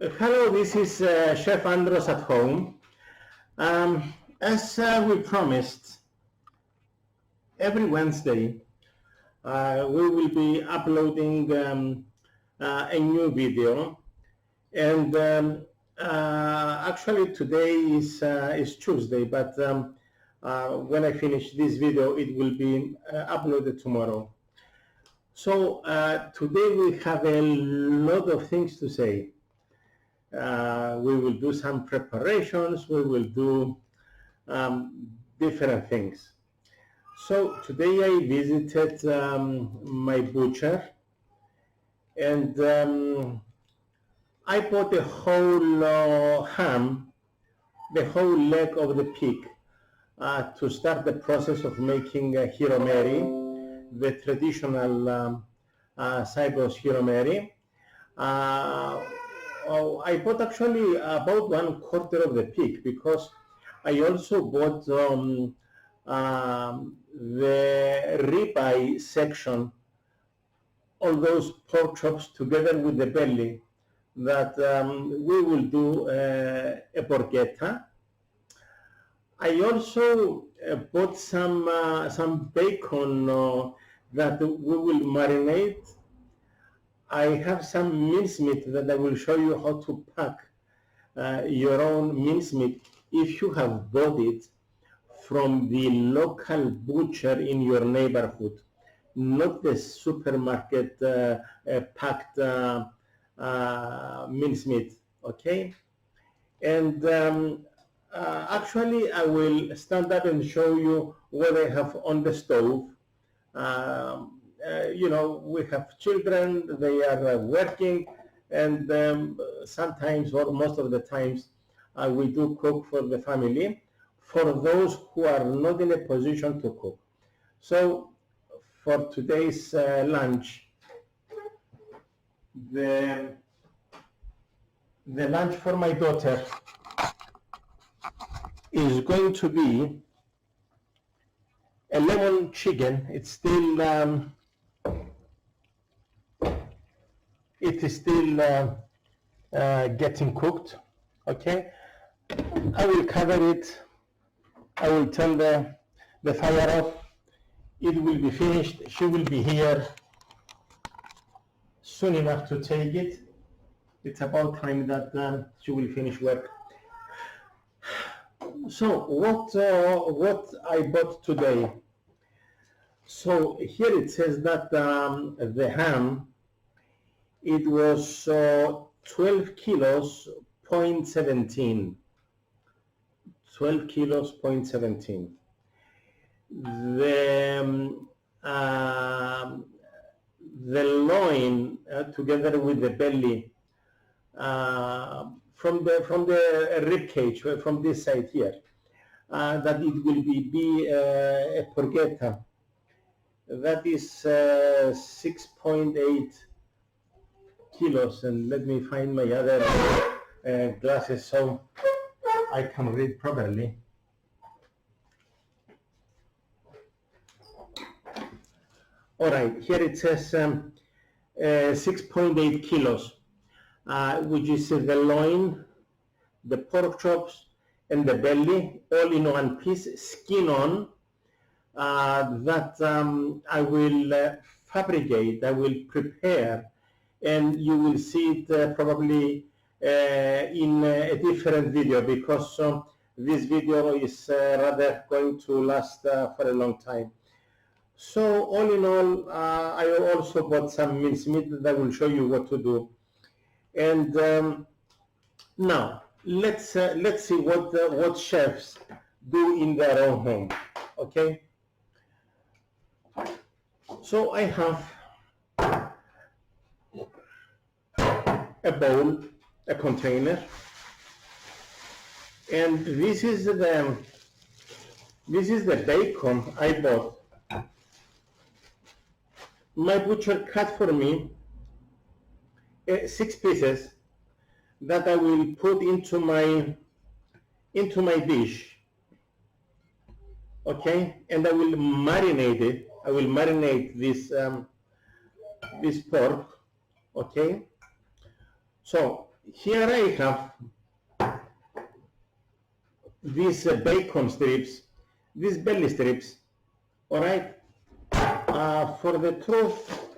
Hello, this is Chef Andros at home. As we promised, every Wednesday we will be uploading a new video, and actually today is Tuesday, but when I finish this video, it will be uploaded tomorrow. So today we have a lot of things to say. We will do some preparations, we will do different things. So today I visited my butcher, and I bought a whole ham, the whole leg of the pig, to start the process of making Hiromeri, the traditional Cyprus Hiromeri. I bought actually about 1/4 of the pig, because I also bought the ribeye section, all those pork chops together with the belly, that we will do a porchetta. I also bought some bacon that we will marinate. I have some mincemeat that I will show you how to pack your own mincemeat if you have bought it from the local butcher in your neighborhood, not the supermarket packed mincemeat, okay? And actually I will stand up and show you what I have on the stove. You know, we have children, they are working, and sometimes, or most of the times, we do cook for the family, for those who are not in a position to cook. So for today's lunch, the lunch for my daughter is going to be a lemon chicken. It's still it is still getting cooked, okay? I will cover it, I will turn the fire off, it will be finished, she will be here soon enough to take it. It's about time that she will finish work. So what I bought today. So here it says that the ham, it was 12 kilos, 0.17. 12 kilos, 0.17. The loin, together with the belly, from the rib cage, from this side here, that it will be a porchetta. That is 6.8 kilos, and let me find my other glasses so I can read properly. All right, here it says 6.8 kilos, which is the loin, the pork chops, and the belly, all in one piece, skin on, that I will fabricate, I will prepare, and you will see it probably in a different video, because this video is rather going to last for a long time. So all in all, I also bought some mincemeat that I will show you what to do. And now let's see what chefs do in their own home. Okay. So I have a bowl, a container, and this is the bacon I bought. My butcher cut for me 6 pieces that I will put into my dish, okay, and I will marinate it. I will marinate this pork, okay. So here I have these bacon strips, these belly strips, all right? For the truth,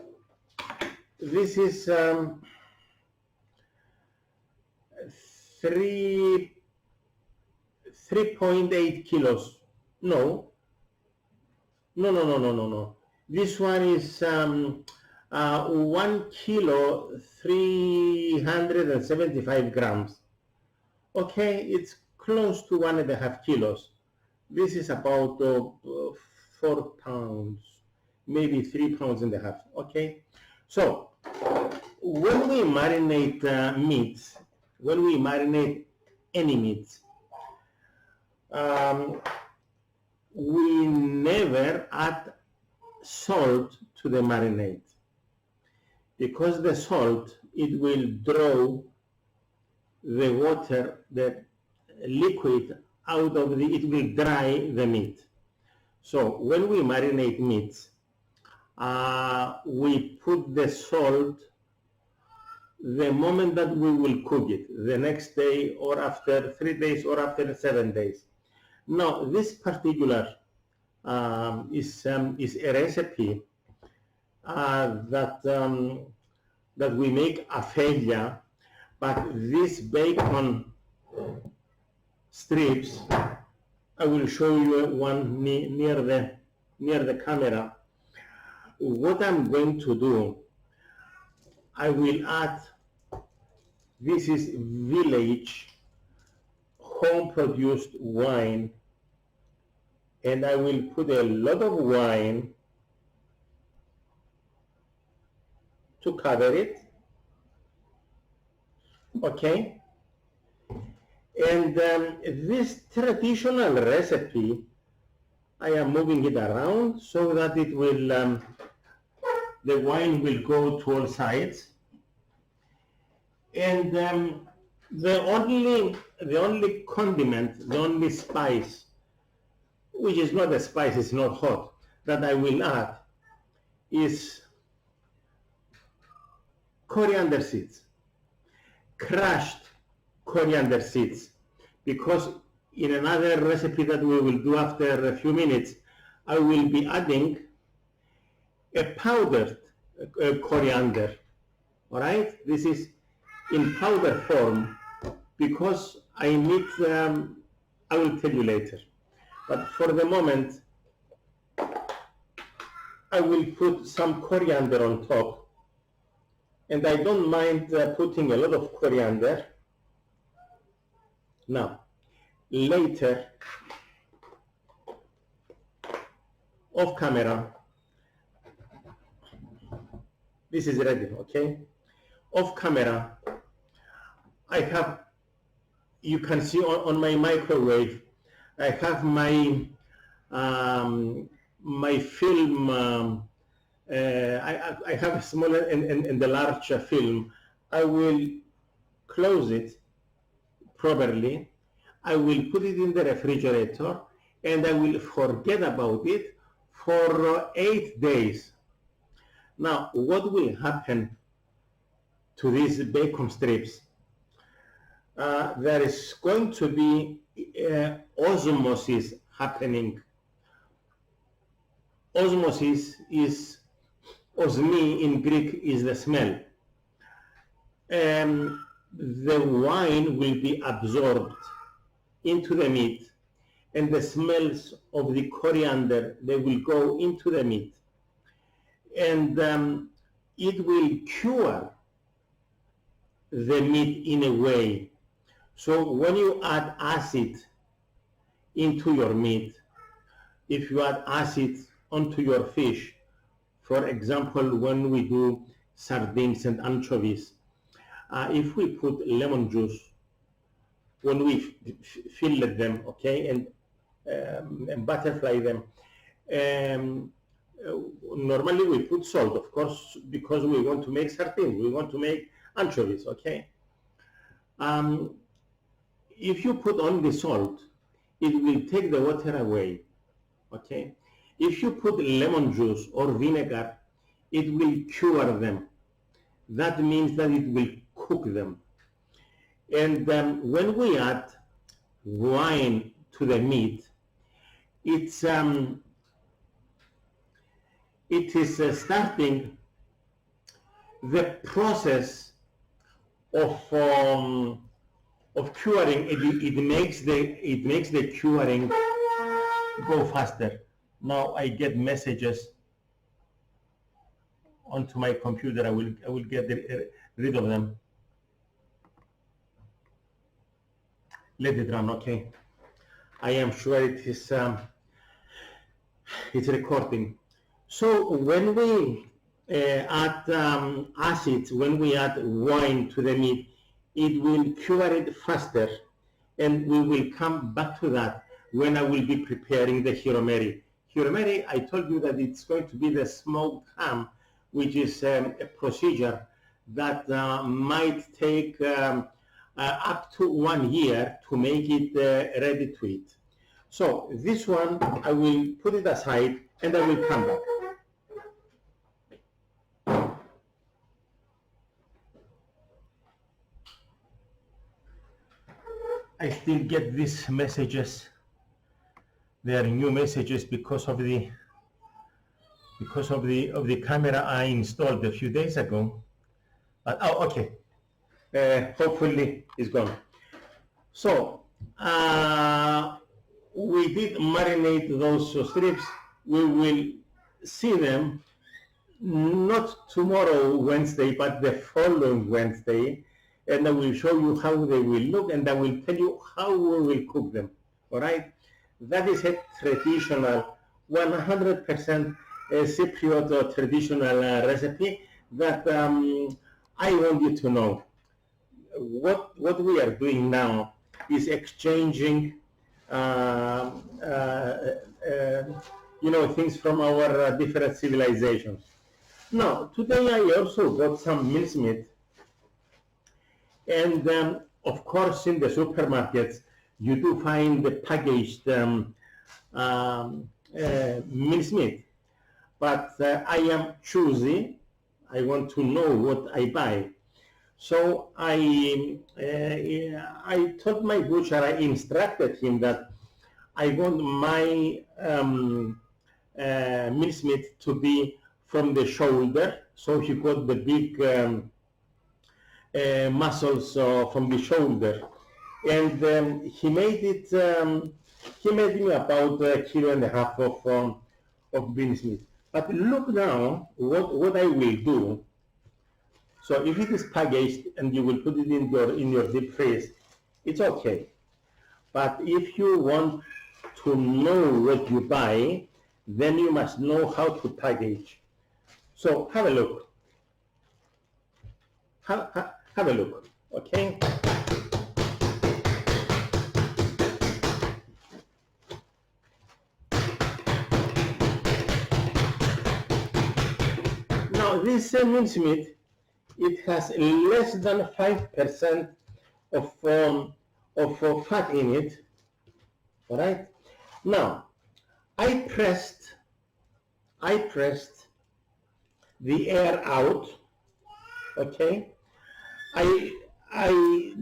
this is 3.8 kilos. No. This one is 1 kilo 375 grams. Okay, it's close to 1.5 kilos. This is about 4 pounds, maybe 3 pounds and a half. Okay, so when we marinate meats, when we marinate any meats, we never add salt to the marinade, because the salt, it will draw the water, the liquid out of it will dry the meat. So when we marinate meats, we put the salt the moment that we will cook it, the next day or after 3 days or after 7 days. Now this particular is a recipe that we make Afelia, but these bacon strips, I will show you one near the camera. What I'm going to do, I will add, this is village home produced wine, and I will put a lot of wine to cover it, okay? And this traditional recipe, I am moving it around so that it will, the wine will go to all sides. And the only condiment, the only spice, which is not a spice, it's not hot, that I will add is coriander seeds, crushed coriander seeds, because in another recipe that we will do after a few minutes, I will be adding a powdered coriander. All right, this is in powder form because I need, I will tell you later, but for the moment I will put some coriander on top, and I don't mind putting a lot of coriander. Now later, off camera, this is ready, okay? Off camera, I have, you can see on my microwave, I have my my film, I have a smaller and the large film. I will close it properly, I will put it in the refrigerator, and I will forget about it for 8 days. Now, what will happen to these bacon strips? There is going to be osmosis happening. Osmosis is, osmi in Greek is the smell. The wine will be absorbed into the meat, and the smells of the coriander, they will go into the meat, and it will cure the meat in a way. So when you add acid into your meat, if you add acid onto your fish, for example, when we do sardines and anchovies, if we put lemon juice, when we fillet them, okay, and butterfly them, normally we put salt, of course, because we want to make sardines, we want to make anchovies, okay. If you put only salt, it will take the water away, okay. If you put lemon juice or vinegar, it will cure them. That means that it will cook them. And when we add wine to the meat, it is starting the process of curing. It makes the curing go faster. Now I get messages onto my computer. I will get rid of them. Let it run. Okay. I am sure it is it's recording. So when we add acids, when we add wine to the meat, it will cure it faster, and we will come back to that when I will be preparing the Hiromeri. Hiromeri, I told you that it's going to be the smoked ham, which is a procedure that might take up to 1 year to make it ready to eat. So this one, I will put it aside and I will come back. I still get these messages. They are new messages because of the camera I installed a few days ago. But oh, okay. Hopefully it's gone. So we did marinate those strips. We will see them not tomorrow, Wednesday, but the following Wednesday, and I will show you how they will look, and I will tell you how we will cook them. All right? That is a traditional, 100% Cypriot or traditional recipe that I want you to know. What we are doing now is exchanging things from our different civilizations. Now, today I also got some mincemeat, and of course in the supermarkets you do find the packaged mincemeat, but I am choosy. I want to know what I buy. So I told my butcher, I instructed him that I want my mincemeat to be from the shoulder, so he got the big muscles from the shoulder, and he made it. He made me about 1.5 kilos of mincemeat. But look now, what I will do. So if it is packaged and you will put it in your deep freeze, it's okay. But if you want to know what you buy, then you must know how to package. So have a look. Have a look, okay? Now this mincemeat, it has less than 5% of fat in it. All right. Now, I pressed the air out. Okay. I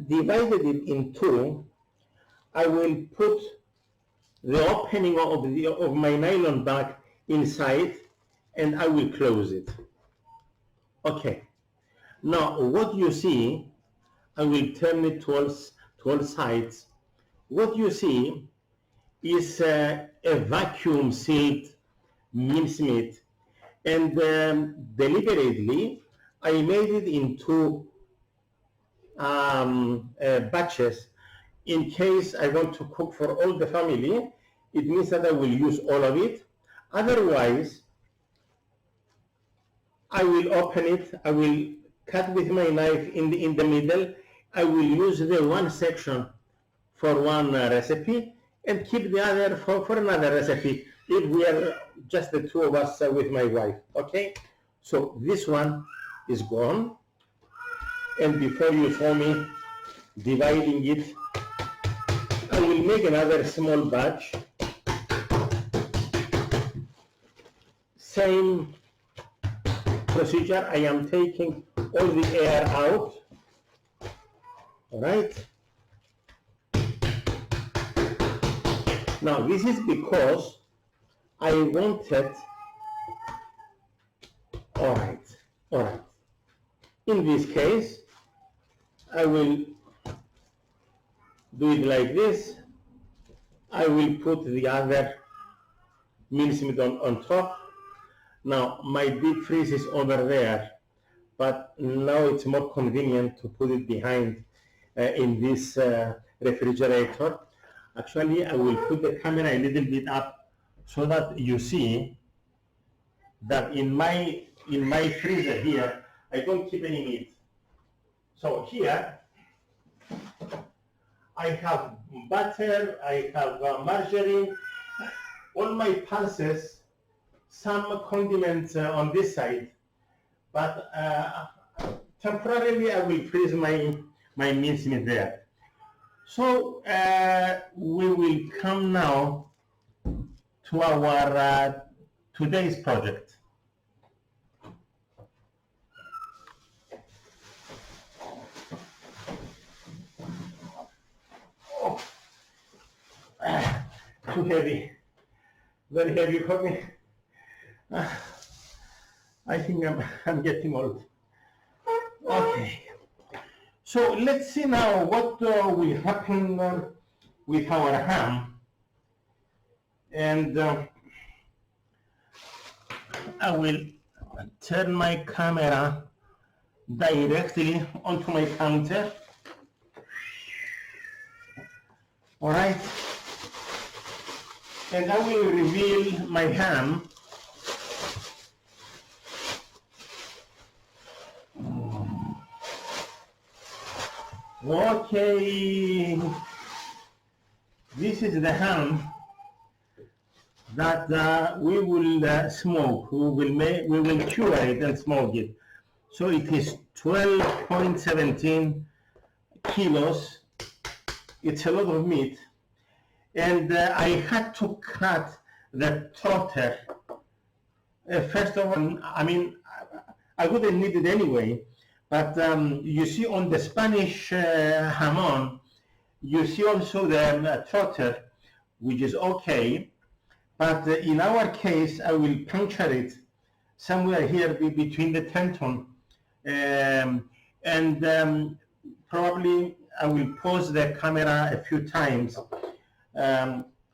divided it in two. I will put the opening of my nylon bag inside, and I will close it. Okay. Now, what you see, I will turn it to all sides. What you see is a vacuum sealed mincemeat, and deliberately I made it into batches in case I want to cook for all the family. It means that I will use all of it. Otherwise, I will open it, I will cut with my knife in the middle. I will use the one section for one recipe and keep the other for another recipe if we are just the two of us with my wife. Okay, so this one is gone, and before you saw me dividing it, I will make another small batch. Same procedure. I am taking all the air out. All right. Now this is because I wanted, all right. In this case, I will do it like this. I will put the other mincemeat on top. Now my deep freeze is over there, but now it's more convenient to put it behind in this refrigerator. Actually, I will put the camera a little bit up so that you see that in my freezer here, I don't keep any meat. So here, I have butter, I have margarine, all my pulses, some condiments on this side, but temporarily I will freeze my mincemeat there. So we will come now to our today's project. Oh, too heavy, very heavy for me. I think I'm getting old. Okay. So let's see now what will happen with our ham, and I will turn my camera directly onto my counter. All right, and I will reveal my ham. Okay, this is the ham that we will smoke. We will cure it and smoke it. So it is 12.17 kilos. It's a lot of meat, and I had to cut the trotter. First of all, I mean, I wouldn't need it anyway. But you see on the Spanish jamon, you see also the trotter, which is okay. But in our case, I will puncture it somewhere here between the tenton. And probably I will pause the camera a few times.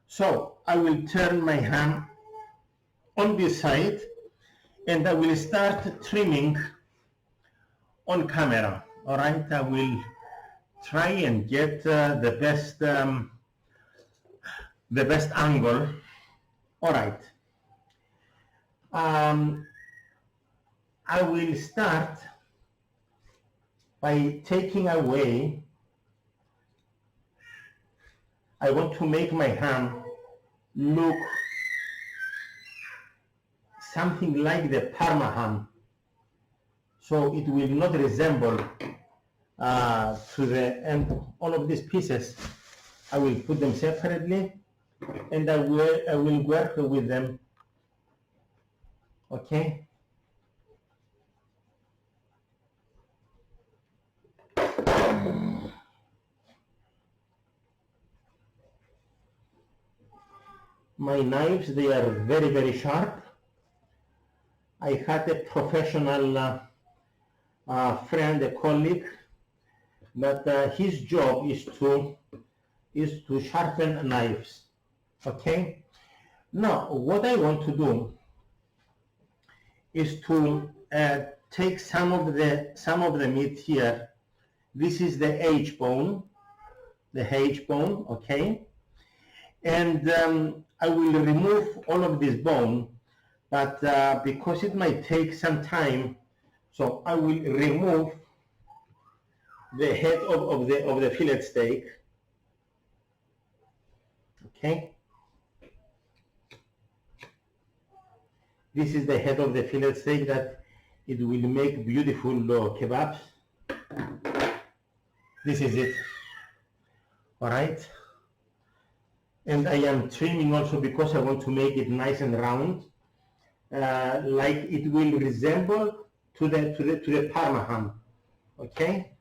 So I will turn my ham on this side, and I will start trimming on camera. All right, I will try and get the best angle. All right, I will start by taking away. I want to make my ham look something like the Parma ham, so it will not resemble to the, and all of these pieces, I will put them separately, and I will work with them, okay? My knives, they are very, very sharp. I had a professional friend, a colleague, that his job is to sharpen knives. Okay. Now, what I want to do is to take some of the meat here. This is the H bone, okay, and I will remove all of this bone, but because it might take some time, so I will remove the head of the fillet steak. Okay. This is the head of the fillet steak that it will make beautiful kebabs. This is it. All right. And I am trimming also because I want to make it nice and round, like it will resemble to the Parma ham. Okay.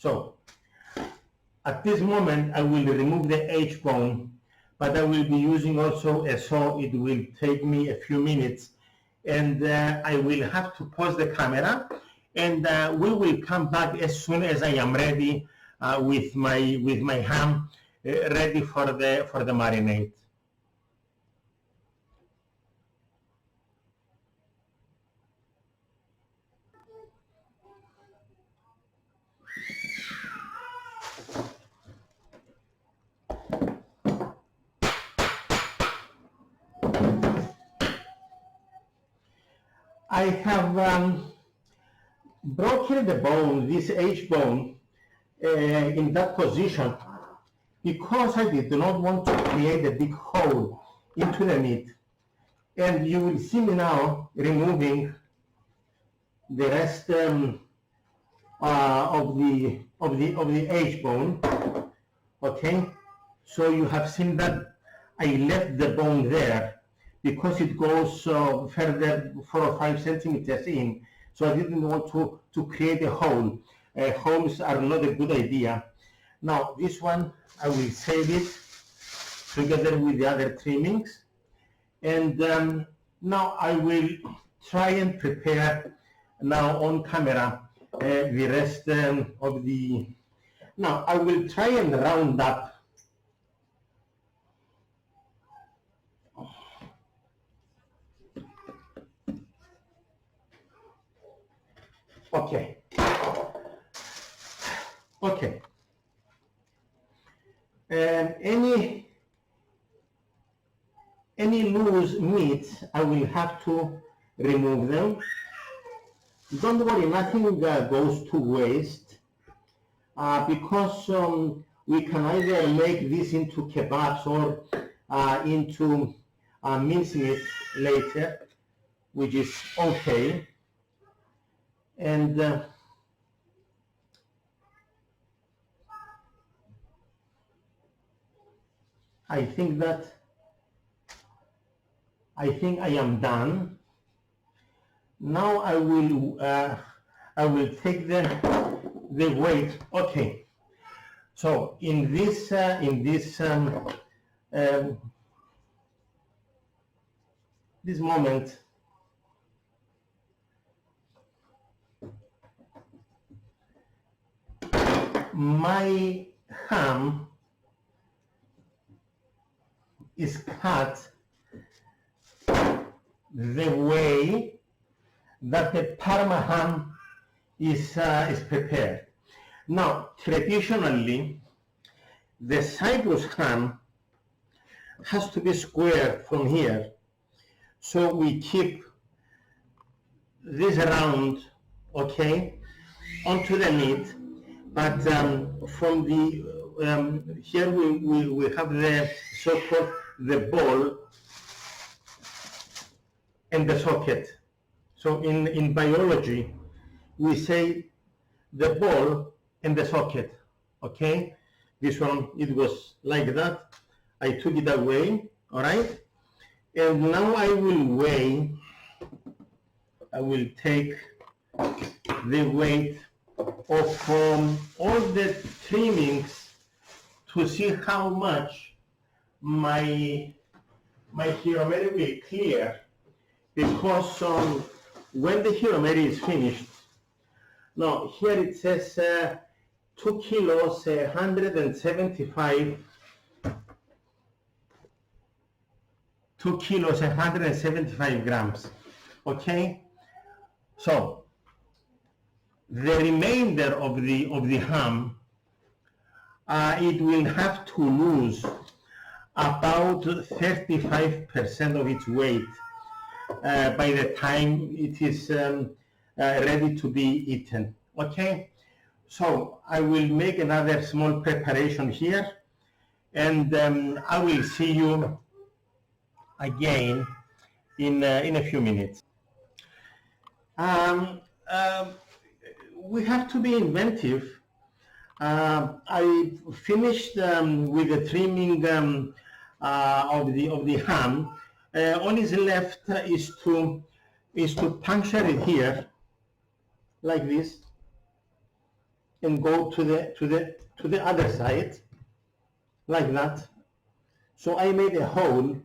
So at this moment I will remove the H bone, but I will be using also a saw. It will take me a few minutes, and I will have to pause the camera, and we will come back as soon as I am ready with my ham ready for the marinade. I have broken the bone, this H bone, in that position because I did not want to create a big hole into the meat. And you will see me now removing the rest of the H bone. Okay, so you have seen that I left the bone there because it goes further 4 or 5 centimeters in, so I didn't want to create a hole. Holes are not a good idea. Now this one I will save it together with the other trimmings, and now I will try and prepare now on camera the rest of the. Now I will try and round up. Okay. Okay. Any loose meat, I will have to remove them. Don't worry, nothing goes to waste because we can either make this into kebabs or into mincemeat later, which is okay. And I think I am done. Now I will take the weight. Okay. So in this this moment, my ham is cut the way that the Parma ham is prepared. Now, traditionally, the Cyprus ham has to be square from here, so we keep this round, okay, onto the meat. But from the here we have the so-called the ball and the socket. So in biology, we say the ball and the socket. Okay, this one, it was like that. I took it away. All right, and now I will weigh. I will take the weight of all the trimmings to see how much my Hiromeri will clear, because when the Hiromeri is finished, now here it says 2 kilos 175 2 kilos 175 grams. Okay, so the remainder of the ham, it will have to lose about 35% of its weight by the time it is ready to be eaten. Okay, so I will make another small preparation here, and I will see you again in a few minutes. We have to be inventive. I finished with the trimming of the ham. All is left is to puncture it here like this. and go to the other side like that. So I made a hole,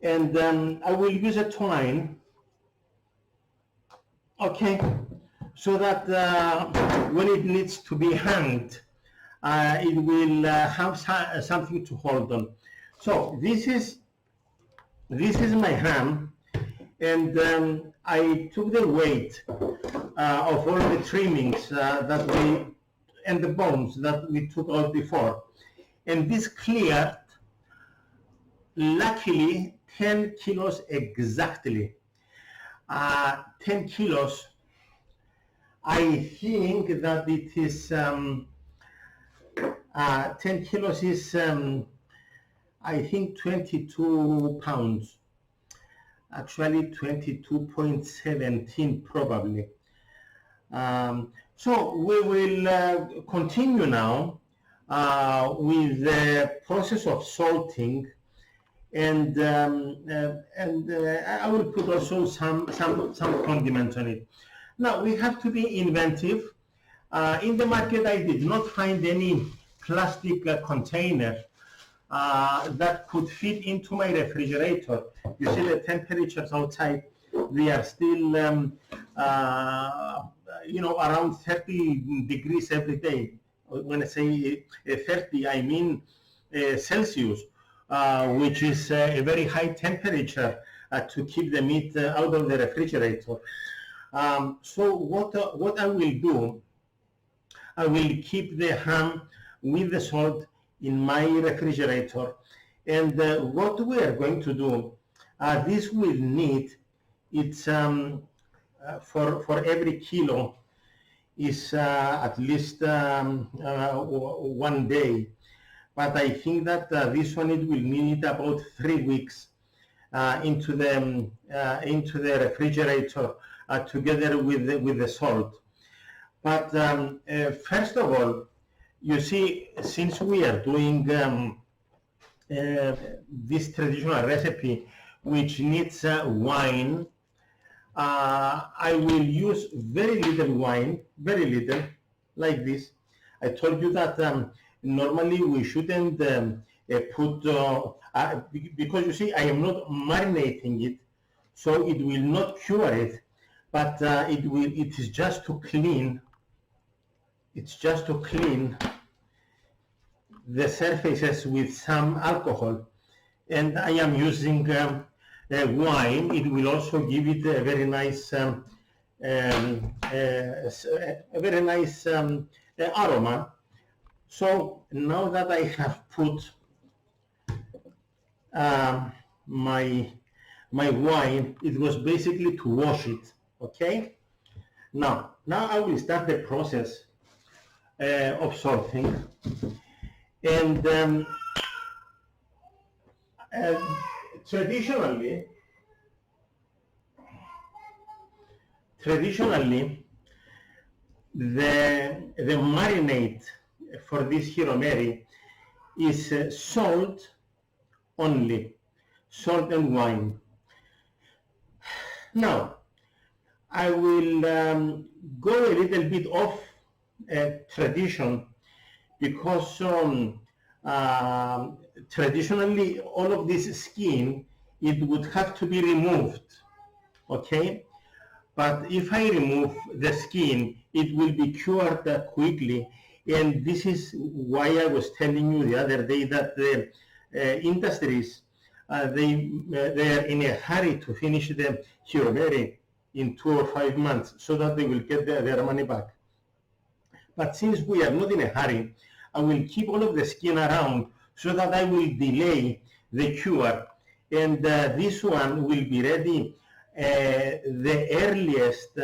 and I will use a twine, okay, so that when it needs to be hanged, it will have something to hold on. So this is my ham, and I took the weight of all the trimmings and the bones that we took out before, and this cleared, luckily, 10 kilos exactly. 10 kilos. I think that it is 10 kilos is I think 22 pounds, actually 22.17 probably. So we will continue now with the process of salting, and I will put also some condiments on it. Now we have to be inventive. In the market I did not find any plastic container that could fit into my refrigerator. You see the temperatures outside, they are still around 30 degrees every day. When I say 30, I mean Celsius, which is a very high temperature to keep the meat out of the refrigerator. So what I will do, I will keep the ham with the salt in my refrigerator, and what we are going to do, this will need, it's for every kilo is at least 1 day, but I think that this one, it will need about 3 weeks into the refrigerator together with the salt. But first of all, you see, since we are doing this traditional recipe, which needs wine, I will use very little wine, very little, like this. I told you that normally we shouldn't put, because you see, I am not marinating it, so it will not cure it, but it is just to clean. It's just to clean the surfaces with some alcohol, and I am using wine. It will also give it a very nice, aroma. So now that I have put my wine, it was basically to wash it. Okay. Now I will start the process of salting, and traditionally the marinade for this Hiromeri is salt only, salt and wine. Now I will go a little bit off tradition, because traditionally all of this skin, it would have to be removed, okay? But if I remove the skin, it will be cured quickly, and this is why I was telling you the other day that the industries, they are in a hurry to finish the Hiromeri in 2 or 5 months, so that they will get their money back. But since we are not in a hurry, I will keep all of the skin around so that I will delay the cure, and this one will be ready the earliest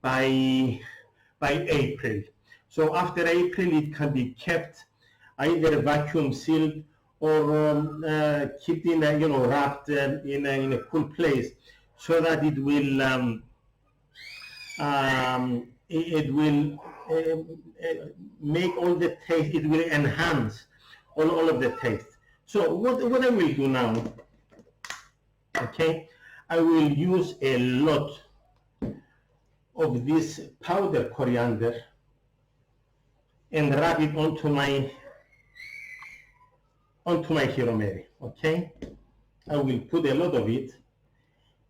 by April. So after April, it can be kept either vacuum sealed or kept in wrapped in a cool place, so that it will make all the taste, it will enhance all of the taste. So what I will do now, okay, I will use a lot of this powdered coriander, and rub it onto my Hiromeri. Okay, I will put a lot of it,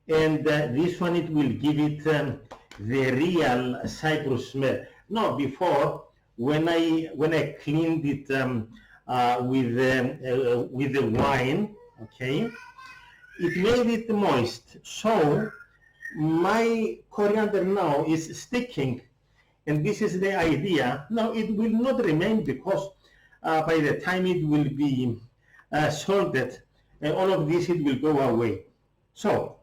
and this one, it will give it the real Cyprus smell. Now, before, when I cleaned it with the wine, okay, it made it moist. So my coriander now is sticking, and this is the idea. Now it will not remain, because by the time it will be salted, all of this, it will go away. So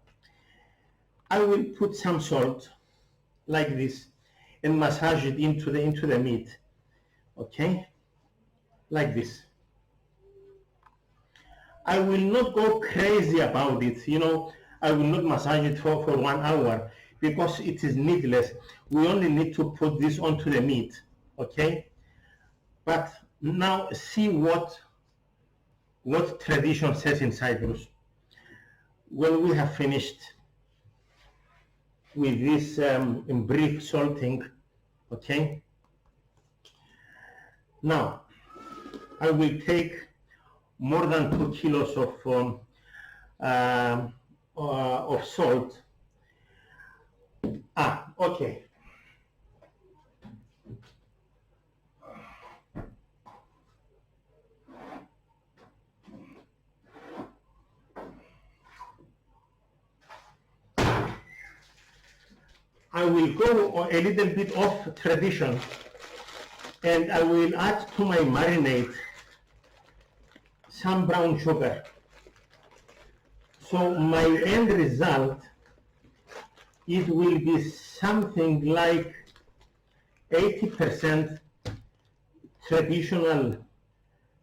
I will put some salt like this and massage it into the meat, okay, like this. I will not go crazy about it, you know. I will not massage it for 1 hour, because it is needless. We only need to put this onto the meat, okay. But now see what tradition says in Cyprus. When we have finished with this brief salting, okay, now I will take more than 2 kilos of salt. Okay. I will go a little bit off tradition, and I will add to my marinade some brown sugar. So my end result, it will be something like 80% traditional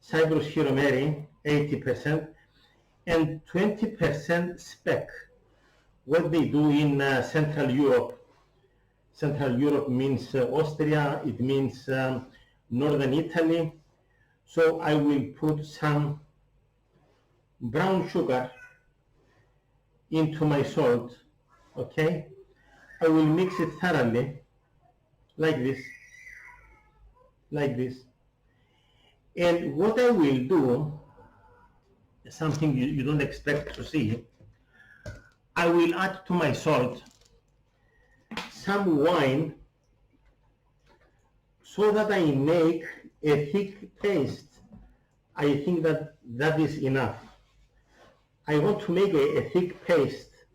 Cyprus Hiromeri, 80%, and 20% speck, what they do in Central Europe. Central Europe means Austria, it means Northern Italy. So I will put some brown sugar into my salt, okay? I will mix it thoroughly, like this, like this. And what I will do, something you don't expect to see, I will add to my salt some wine, so that I make a thick paste. I think that is enough. I want to make a thick paste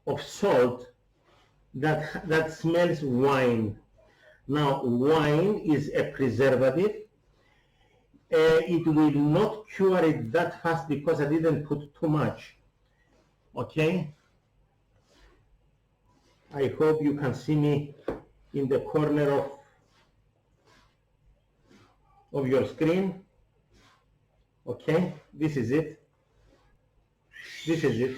of salt that smells wine. Now, wine is a preservative. It will not cure it that fast, because I didn't put too much. Okay? I hope you can see me in the corner of your screen. Okay, this is it. This is it.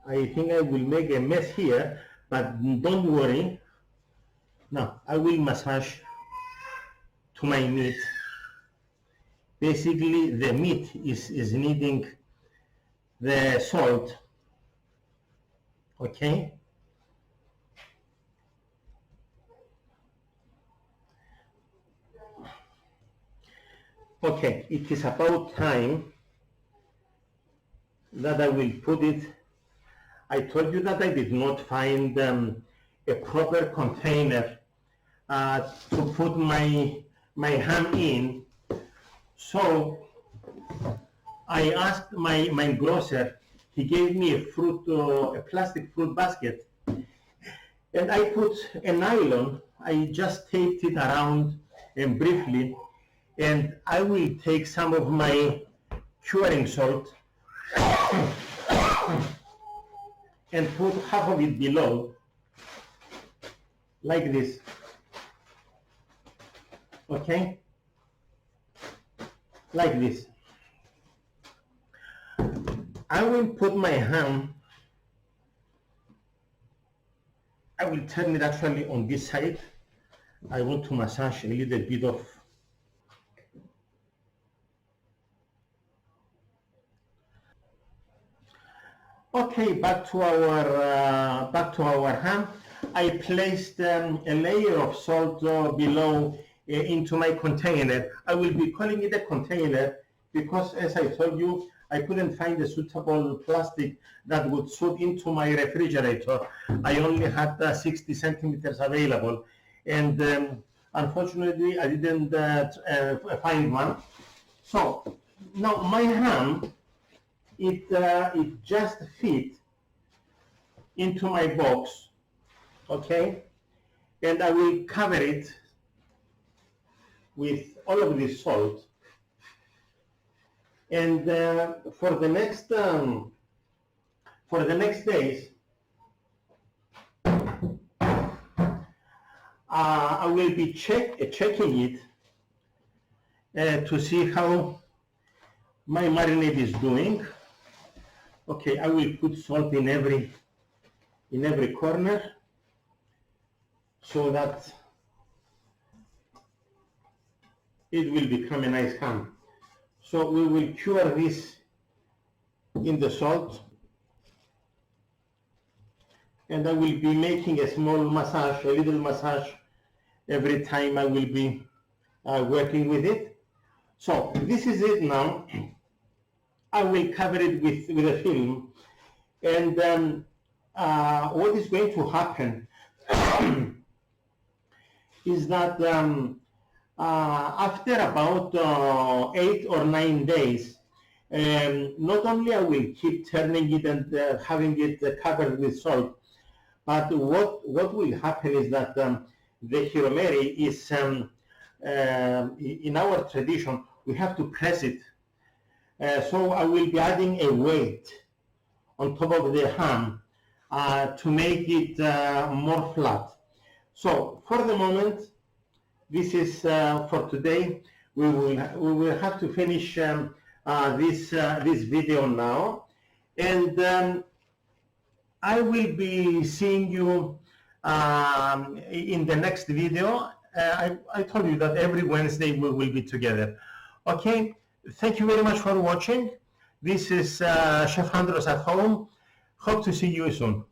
I think I will make a mess here, but don't worry. Now I will massage to my meat. Basically, the meat is needing the salt. Okay. Okay, it is about time that I will put it. I told you that I did not find a proper container to put my ham in. So I asked my grocer. He gave me a plastic fruit basket, and I put a nylon. I just taped it around and briefly, and I will take some of my curing salt and put half of it below, like this. Okay? Like this. I will put my ham, I will turn it actually on this side. I want to massage a little bit of Okay, back to our ham. I placed a layer of salt below into my container. I will be calling it a container because, as I told you, I couldn't find a suitable plastic that would suit into my refrigerator. I only had 60 centimeters available, and unfortunately I didn't find one. So now my ham, it just fit into my box, okay, and I will cover it with all of this salt, and for the next days I will be checking it to see how my marinade is doing. Okay, I will put salt in every corner so that it will become a nice ham. So we will cure this in the salt, and I will be making a small massage, a little massage every time I will be working with it. So this is it now. I will cover it with a film, and what is going to happen is that after about 8 or 9 days, not only I will keep turning it and having it covered with salt, but what will happen is that the Hiromeri is, in our tradition, we have to press it. So I will be adding a weight on top of the ham to make it more flat. So for the moment, this is for today. We will have to finish this video now, and I will be seeing you in the next video. I told you that every Wednesday we will be together. Okay, thank you very much for watching. This is Chef Andros at home. Hope to see you soon.